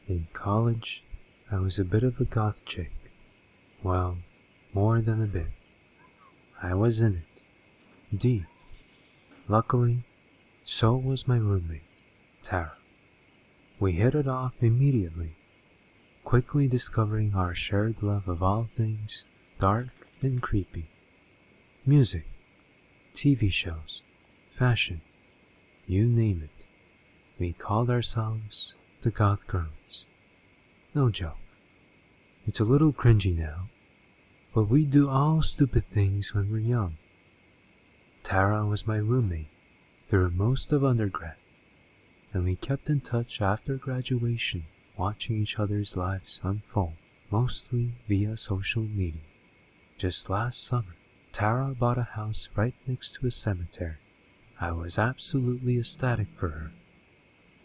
In college, I was a bit of a goth chick. Well, more than a bit. I was in it, deep. Luckily, so was my roommate, Tara. We hit it off immediately, quickly discovering our shared love of all things dark and creepy. Music, TV shows, fashion, you name it. We called ourselves the Goth Girls. No joke. It's a little cringy now, but we do all stupid things when we're young. Tara was my roommate through most of undergrad, and we kept in touch after graduation, watching each other's lives unfold, mostly via social media. Just last summer, Tara bought a house right next to a cemetery. I was absolutely ecstatic for her.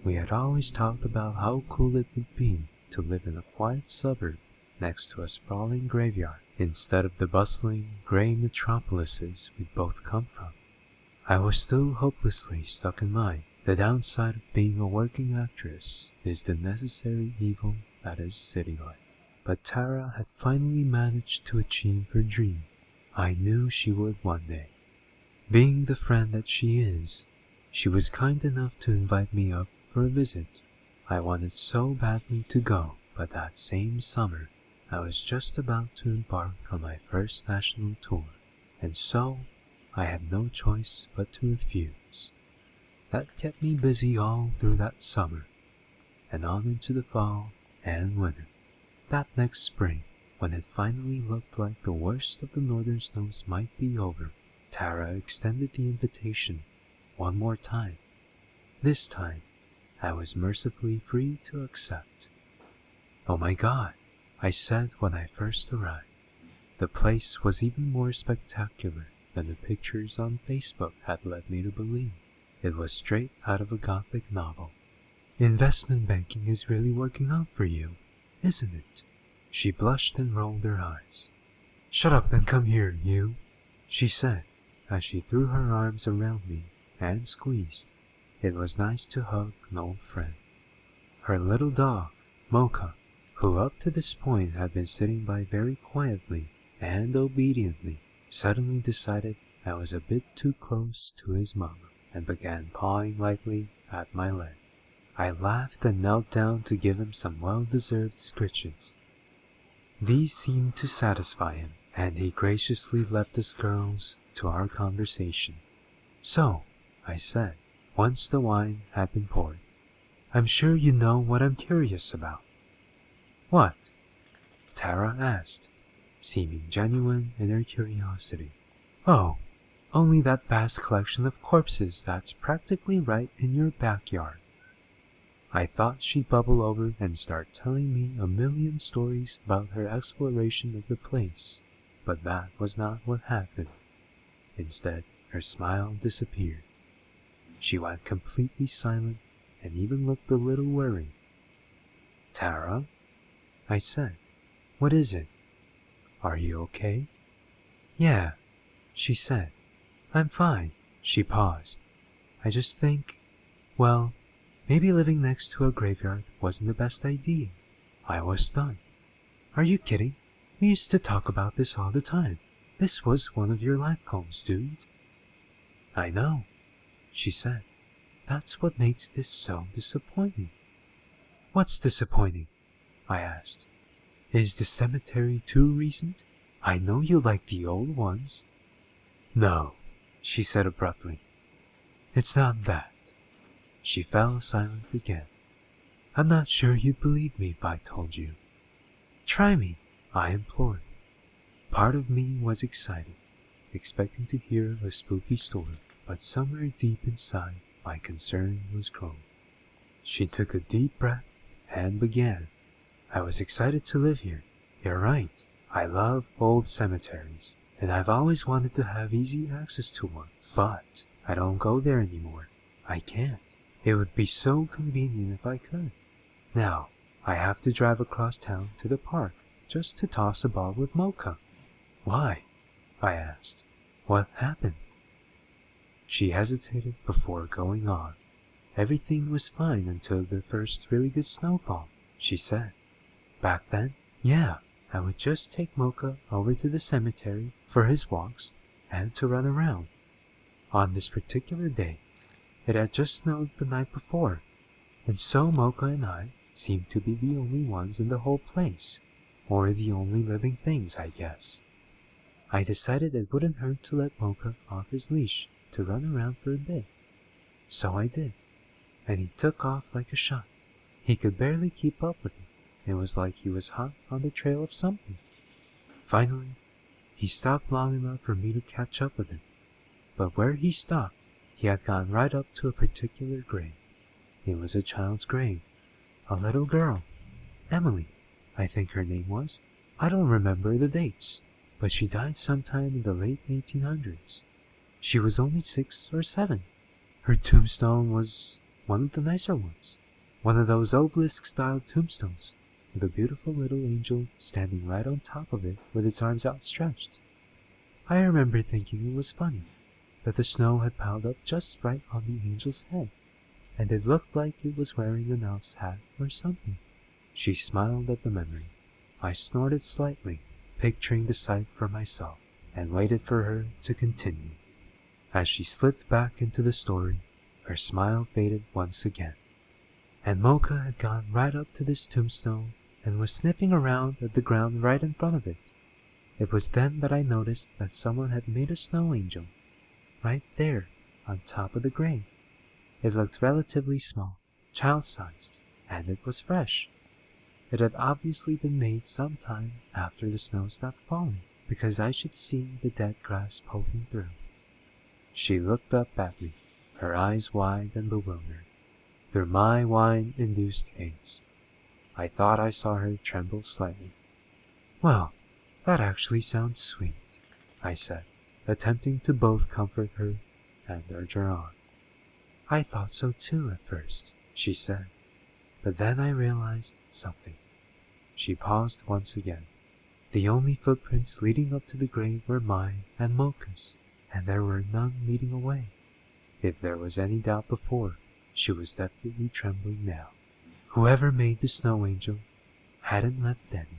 We had always talked about how cool it would be to live in a quiet suburb next to a sprawling graveyard instead of the bustling, grey metropolises we'd both come from. I was still hopelessly stuck in mine. The downside of being a working actress is the necessary evil that is city life. But Tara had finally managed to achieve her dream. I knew she would one day. Being the friend that she is, she was kind enough to invite me up for a visit. I wanted so badly to go, but that same summer, I was just about to embark on my first national tour, and so I had no choice but to refuse. That kept me busy all through that summer, and on into the fall and winter. That next spring, when it finally looked like the worst of the northern snows might be over, Tara extended the invitation one more time. This time, I was mercifully free to accept. "Oh my God," I said when I first arrived. The place was even more spectacular than the pictures on Facebook had led me to believe. It was straight out of a gothic novel. "Investment banking is really working out for you, isn't it?" She blushed and rolled her eyes. "Shut up and come here, you," she said, as she threw her arms around me and squeezed. It was nice to hug an old friend. Her little dog, Mocha, who up to this point had been sitting by very quietly and obediently, suddenly decided I was a bit too close to his mama and began pawing lightly at my leg. I laughed and knelt down to give him some well-deserved scritches. These seemed to satisfy him, and he graciously left us girls to our conversation. "So," I said, once the wine had been poured, "I'm sure you know what I'm curious about." "What?" Tara asked, seeming genuine in her curiosity. "Oh, only that vast collection of corpses that's practically right in your backyard." I thought she'd bubble over and start telling me a million stories about her exploration of the place, but that was not what happened. Instead, her smile disappeared. She went completely silent and even looked a little worried. "Tara?" I said. "What is it? Are you okay?" "Yeah," she said. "I'm fine." She paused. "I just think, well, maybe living next to a graveyard wasn't the best idea." I was stunned. "Are you kidding? We used to talk about this all the time. This was one of your life goals, dude." "I know," she said. "That's what makes this so disappointing." "What's disappointing?" I asked. "Is the cemetery too recent? I know you like the old ones." "No," she said abruptly. "It's not that." She fell silent again. "I'm not sure you'd believe me if I told you." "Try me," I implored. Part of me was excited, expecting to hear a spooky story, but somewhere deep inside, my concern was growing. She took a deep breath and began. "I was excited to live here. You're right. I love old cemeteries, and I've always wanted to have easy access to one, but I don't go there anymore. I can't. It would be so convenient if I could. Now, I have to drive across town to the park just to toss a ball with Mocha." "Why?" I asked. "What happened?" She hesitated before going on. "Everything was fine until the first really good snowfall. she said. Back then, yeah, I would just take Mocha over to the cemetery for his walks and to run around. On this particular day, it had just snowed the night before, and so Mocha and I seemed to be the only ones in the whole place, or the only living things, I guess. I decided it wouldn't hurt to let Mocha off his leash to run around for a bit. So I did, and he took off like a shot. He could barely keep up with me. It was like he was hot on the trail of something. Finally, he stopped long enough for me to catch up with him. But where he stopped, he had gone right up to a particular grave. It was a child's grave. A little girl. Emily, I think her name was. I don't remember the dates, but she died sometime in the late 1800s. She was only 6 or 7. Her tombstone was one of the nicer ones. One of those obelisk-style tombstones, with a beautiful little angel standing right on top of it with its arms outstretched. I remember thinking it was funny that the snow had piled up just right on the angel's head, and it looked like it was wearing an elf's hat or something. She smiled at the memory. I snorted slightly, picturing the sight for myself, and waited for her to continue. As she slipped back into the story, her smile faded once again. And Mocha had gone right up to this tombstone and was sniffing around at the ground right in front of it. It was then that I noticed that someone had made a snow angel, right there, on top of the grave. It looked relatively small, child-sized, and it was fresh. It had obviously been made some time after the snow stopped falling, because I should see the dead grass poking through. She looked up at me, her eyes wide and bewildered, through my wine-induced haze. I thought I saw her tremble slightly. "Well, that actually sounds sweet," I said, attempting to both comfort her and urge her on. "I thought so too at first," she said, but then I realized something. She paused once again. The only footprints leading up to the grave were mine and Mocha's, and there were none leading away. If there was any doubt before, she was definitely trembling now. Whoever made the snow angel hadn't left any.